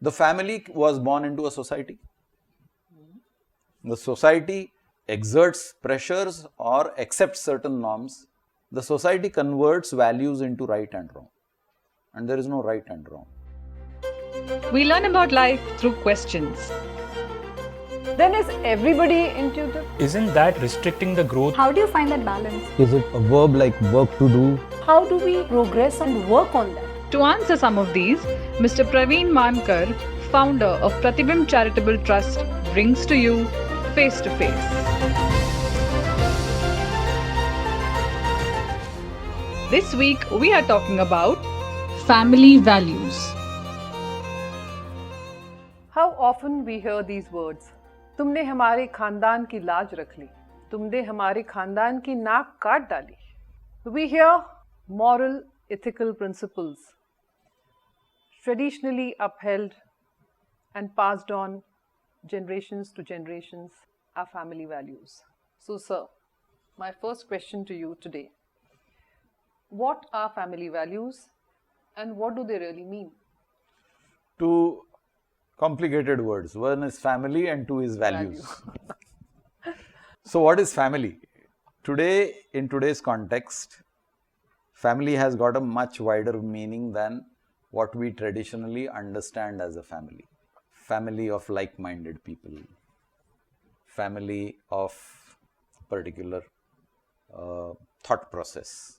The family was born into a society. The society exerts pressures or accepts certain norms. The society converts values into right and wrong. And there is no right and wrong. We learn about life through questions. Then is everybody intuitive? Isn't that restricting the growth? How do you find that balance? Is it a verb like work to do? How do we progress and work on that? To answer some of these, Mr. Pratibimb Charitable, founder of Pratibimb Charitable Trust, brings to you Face to Face. This week, we are talking about family values. How often we hear these words? तुमने हमारे खानदान की लाज रख ली, तुमने हमारे खानदान की नाक काट डाली. We hear moral, ethical principles traditionally upheld and passed on generations to generations are family values. So, sir, my first question to you today: what are family values and what do they really mean? Two complicated words. One is family and two is values. So what is family? Today, in today's context, family has got a much wider meaning than what we traditionally understand as a family. Family of like-minded people, family of particular thought process,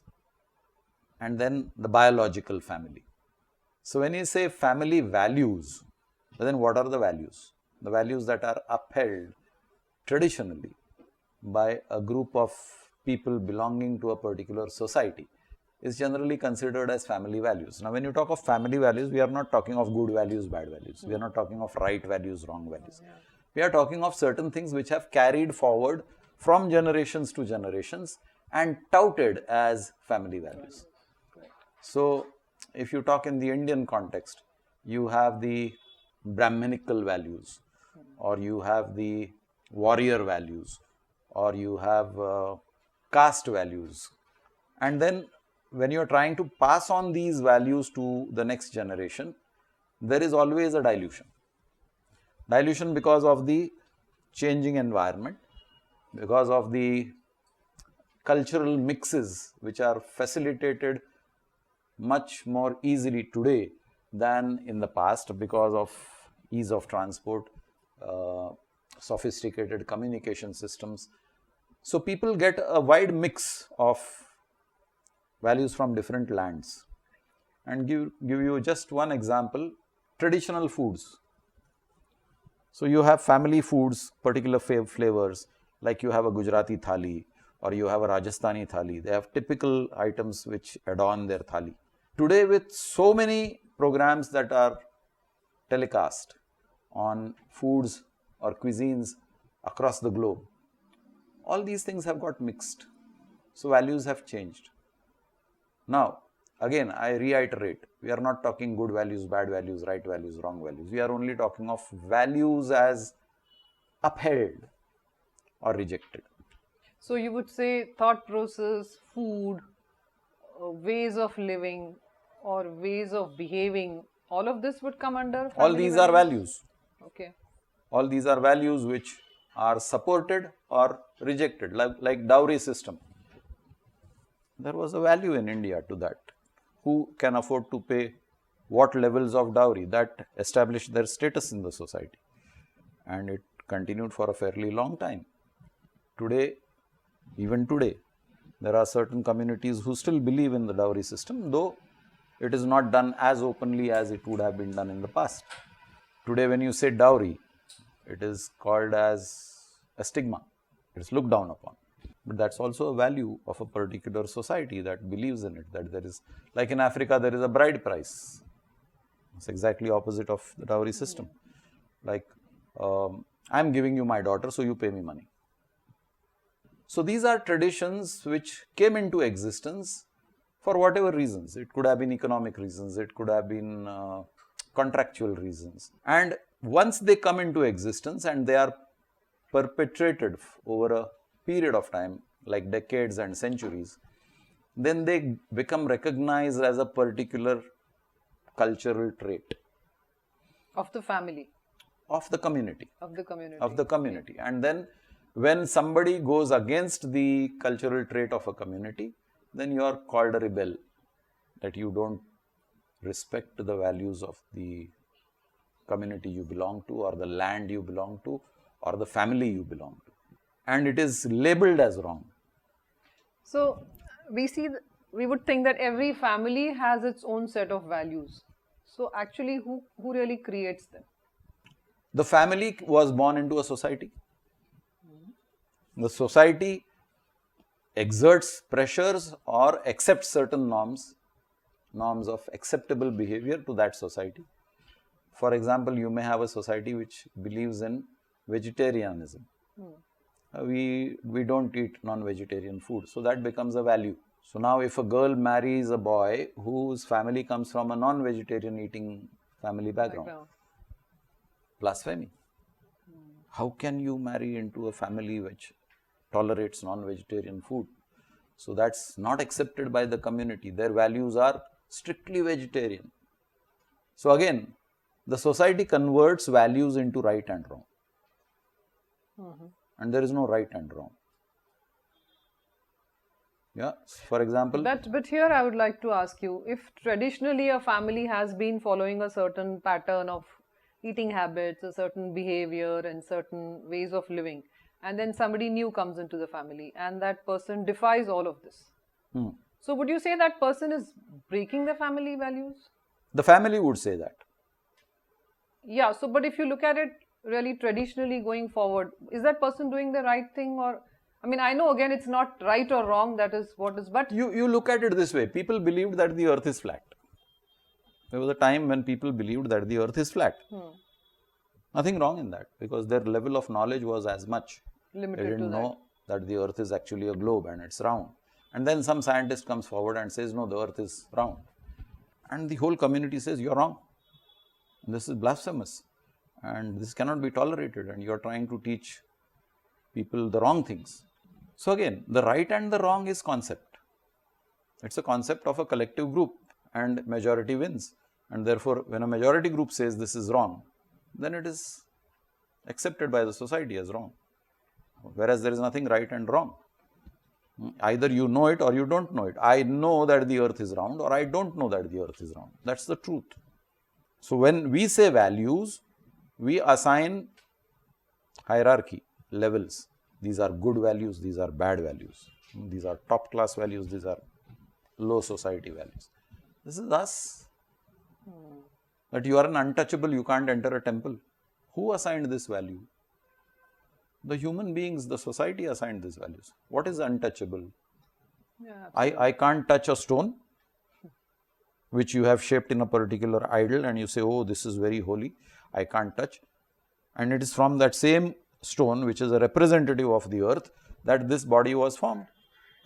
and then the biological family. So when you say family values, then what are the values? The values that are upheld traditionally by a group of people belonging to a particular society is generally considered as family values. Now, when you talk of family values, we are not talking of good values, bad values. We are not talking of right values, wrong values. We are talking of certain things which have carried forward from generations to generations and touted as family values. So, if you talk in the Indian context, you have the Brahminical values, or you have the warrior values, or you have caste values. And then when you are trying to pass on these values to the next generation, there is always a dilution. Dilution because of the changing environment, because of the cultural mixes which are facilitated much more easily today than in the past because of ease of transport, sophisticated communication systems. So people get a wide mix of values from different lands. And give you just one example: traditional foods. So you have family foods, particular flavors, like you have a Gujarati thali or you have a Rajasthani thali. They have typical items which adorn their thali. Today, with so many programs that are telecast on foods or cuisines across the globe, all these things have got mixed. So values have changed. Now, again, I reiterate, we are not talking good values, bad values, right values, wrong values. We are only talking of values as upheld or rejected. So you would say thought process, food, ways of living or ways of behaving, all of this would come under family All these are values. Okay. All these are values which are supported or rejected, like dowry system. There was a value in India to that. Who can afford to pay what levels of dowry? That established their status in the society. And it continued for a fairly long time. Today, even today, there are certain communities who still believe in the dowry system, though it is not done as openly as it would have been done in the past. Today, when you say dowry, it is called as a stigma. It is looked down upon. But that's also a value of a particular society that believes in it, that there is, like in Africa, there is a bride price. It's exactly opposite of the dowry system. Like, I'm giving you my daughter, so you pay me money. So these are traditions which came into existence for whatever reasons. It could have been economic reasons, it could have been contractual reasons. And once they come into existence and they are perpetrated over a period of time, like decades and centuries, then they become recognized as a particular cultural trait. Of the family. of the community. Of the community. Of the community. And then when somebody goes against the cultural trait of a community, then you are called a rebel, that you don't respect the values of the community you belong to, or the land you belong to, or the family you belong to. And it is labeled as wrong. So we would think that every family has its own set of values. So actually, who really creates them? The family was born into a society. The society exerts pressures or accepts certain norms of acceptable behavior to that society. For example, you may have a society which believes in vegetarianism. We don't eat non-vegetarian food, so that becomes a value. So now if a girl marries a boy whose family comes from a non-vegetarian eating family background, blasphemy. How can you marry into a family which tolerates non-vegetarian food? So that's not accepted by the community. Their values are strictly vegetarian. So again, the society converts values into right and wrong. And there is no right and wrong. Yeah, for example. But here I would like to ask you, if traditionally a family has been following a certain pattern of eating habits, a certain behavior and certain ways of living, and then somebody new comes into the family and that person defies all of this. So would you say that person is breaking the family values? The family would say that. Yeah, so but if you look at it really traditionally going forward, is that person doing the right thing? Or, I mean, I know again it's not right or wrong, that is what is, but you look at it this way. People believed that the earth is flat. There was a time when people believed that the earth is flat. Nothing wrong in that, because their level of knowledge was as much. limited They to didn't that. know that the earth is actually a globe and it's round. And then some scientist comes forward and says, no, the earth is round. And the whole community says, you're wrong. This is blasphemous. And this cannot be tolerated, and you're trying to teach people the wrong things. So again, the right and the wrong is concept. It's a concept of a collective group, and majority wins. And therefore, when a majority group says this is wrong, then it is accepted by the society as wrong. Whereas there is nothing right and wrong. Either you know it or you don't know it. I know that the earth is round, or I don't know that the earth is round. That's the truth. So when we say values, we assign hierarchy, levels. These are good values, these are bad values. These are top class values, these are low society values. This is us. That you are an untouchable, you can't enter a temple. Who assigned this value? The human beings, the society assigned these values. What is untouchable? Yeah, I can't touch a stone which you have shaped in a particular idol, and you say, oh, this is very holy, I can't touch. And it is from that same stone, which is a representative of the earth, that this body was formed.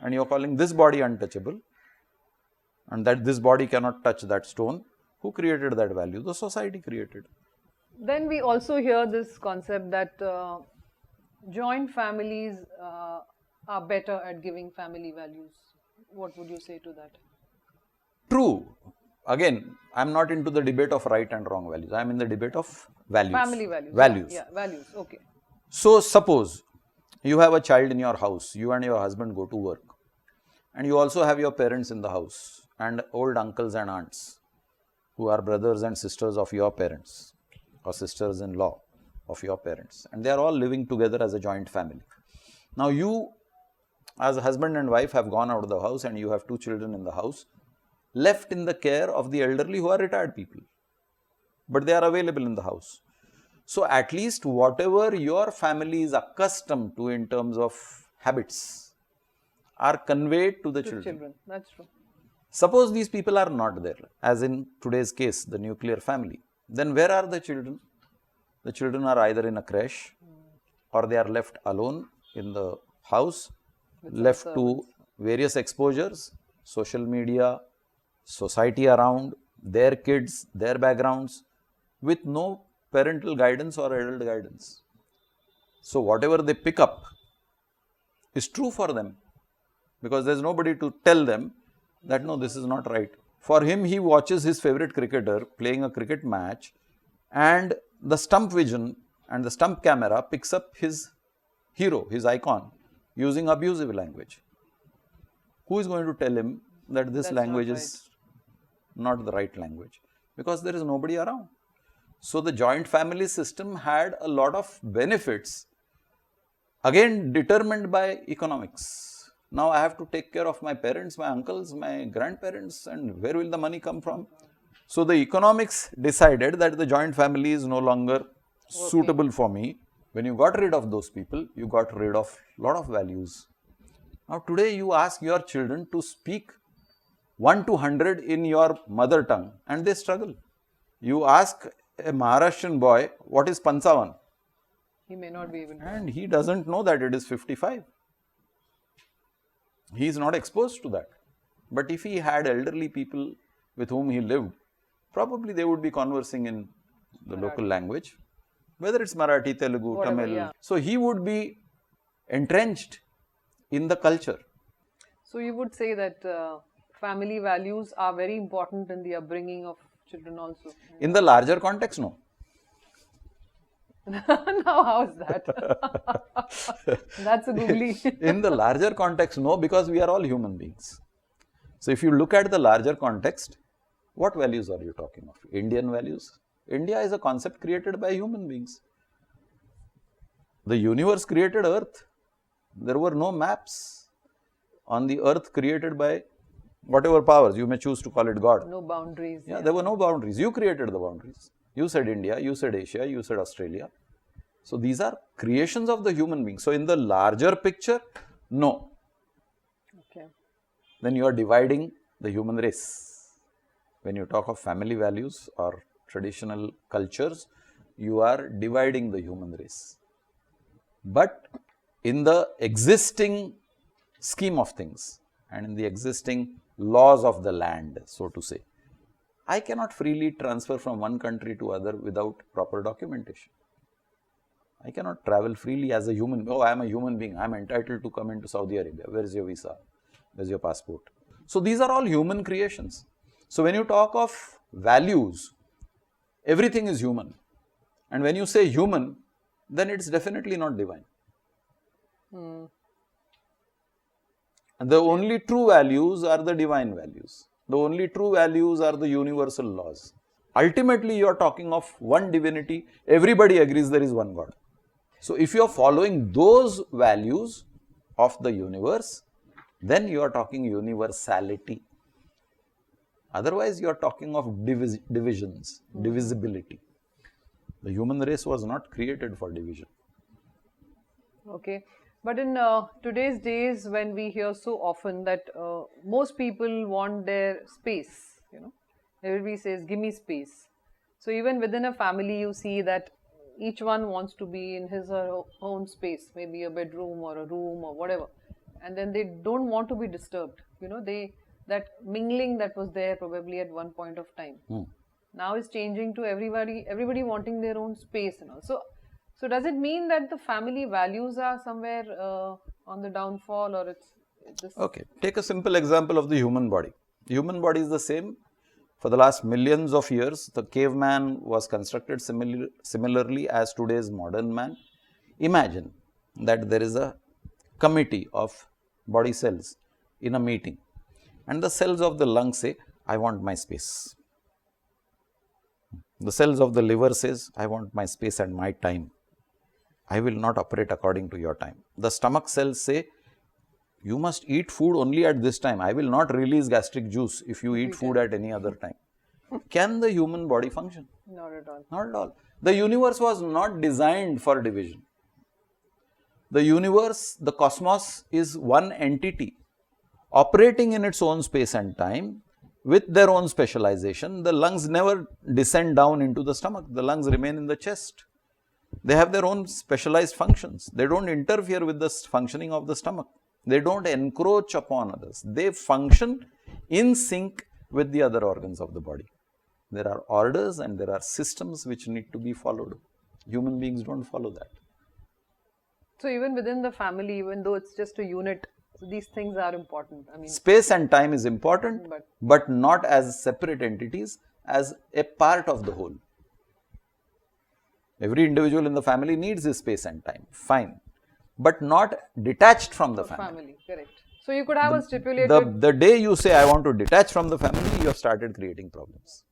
And you are calling this body untouchable, and that this body cannot touch that stone. Who created that value? The society created. Then we also hear this concept that joint families are better at giving family values. What would you say to that? True. Again, I am not into the debate of right and wrong values. I am in the debate of values. Family values. Values. Yeah, values. Okay. So, suppose you have a child in your house, you and your husband go to work, and you also have your parents in the house, and old uncles and aunts who are brothers and sisters of your parents, or sisters-in-law of your parents, and they are all living together as a joint family. Now, you as a husband and wife have gone out of the house, and you have two children in the house, left in the care of the elderly who are retired people, but they are available in the house. So, at least whatever your family is accustomed to in terms of habits are conveyed to the children. That's true. Suppose these people are not there, as in today's case, the nuclear family, then where are the children? The children are either in a creche, or they are left alone in the house, left to various exposures, social media, society around, their kids, their backgrounds, with no parental guidance or adult guidance. So, whatever they pick up is true for them, because there is nobody to tell them that no, this is not right. For him, he watches his favorite cricketer playing a cricket match and the stump vision and the stump camera picks up his hero, his icon, using abusive language. Who is going to tell him that this language is not the right language? Because there is nobody around. So the joint family system had a lot of benefits, again determined by economics. Now I have to take care of my parents, my uncles, my grandparents, and where will the money come from? So the economics decided that the joint family is no longer suitable for me. When you got rid of those people, you got rid of a lot of values. Now today you ask your children to speak 1 to 100 in your mother tongue and they struggle. You ask a Maharashtrian boy what is Panchavan. He may not be able to. And he doesn't know that it is 55. He is not exposed to that. But if he had elderly people with whom he lived, probably they would be conversing in the local language, whether it's Marathi, Telugu, Whatever, Tamil. yeah. So he would be entrenched in the culture. So you would say that family values are very important in the upbringing of children also. In the larger context, no. Now how is that? That's a googly. In the larger context, no, because we are all human beings. So if you look at the larger context, what values are you talking of? Indian values? India is a concept created by human beings. The universe created Earth. There were no maps on the Earth created by whatever powers, you may choose to call it God. No boundaries. Yeah, there were no boundaries. You created the boundaries. You said India, you said Asia, you said Australia. So these are creations of the human being. So in the larger picture, no. Okay. Then you are dividing the human race. When you talk of family values or traditional cultures, you are dividing the human race. But in the existing scheme of things and in the existing laws of the land, so to say, I cannot freely transfer from one country to other without proper documentation. I cannot travel freely as a human. Oh, I am a human being. I am entitled to come into Saudi Arabia. Where is your visa? Where is your passport? So these are all human creations. So when you talk of values, everything is human. And when you say human, then it's definitely not divine. And the only true values are the divine values. The only true values are the universal laws. Ultimately, you are talking of one divinity. Everybody agrees there is one God. So if you are following those values of the universe, then you are talking universality. Otherwise, you are talking of divisions, divisibility. The human race was not created for division. Okay. But in today's days, when we hear so often that most people want their space, everybody says, give me space. So even within a family, you see that each one wants to be in his or her own space, maybe a bedroom or a room or whatever. And then they don't want to be disturbed. That mingling that was there probably at one point of time. Now is changing to everybody wanting their own space and all. So does it mean that the family values are somewhere on the downfall, or it's just... Okay, take a simple example of the human body. The human body is the same. For the last millions of years, the caveman was constructed similarly as today's modern man. Imagine that there is a committee of body cells in a meeting, and the cells of the lung say, I want my space. The cells of the liver says, I want my space and my time. I will not operate according to your time. The stomach cells say, you must eat food only at this time. I will not release gastric juice if you eat food at any other time. Can the human body function? Not at all. Not at all. The universe was not designed for division. The universe, the cosmos, is one entity operating in its own space and time with their own specialization. The lungs never descend down into the stomach. The lungs remain in the chest. They have their own specialized functions. They don't interfere with the functioning of the stomach. They don't encroach upon others. They function in sync with the other organs of the body. There are orders and there are systems which need to be followed. Human beings don't follow that. So even within the family, even though it's just a unit, these things are important. I mean, space and time is important, but not as separate entities, as a part of the whole. Every individual in the family needs his space and time, fine, but not detached from the family. Correct. So you could have a stipulated... The day you say, I want to detach from the family, you have started creating problems.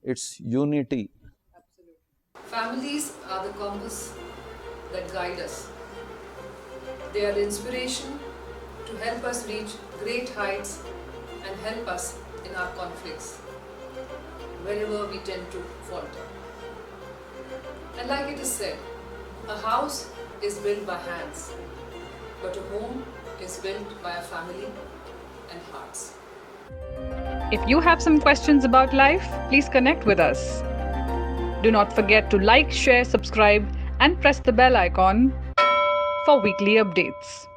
It's unity. Absolutely. Families are the compass that guide us. They are the inspiration to help us reach great heights and help us in our conflicts, wherever we tend to falter. And like it is said, a house is built by hands, but a home is built by a family and hearts. If you have some questions about life, please connect with us. Do not forget to like, share, subscribe, and press the bell icon for weekly updates.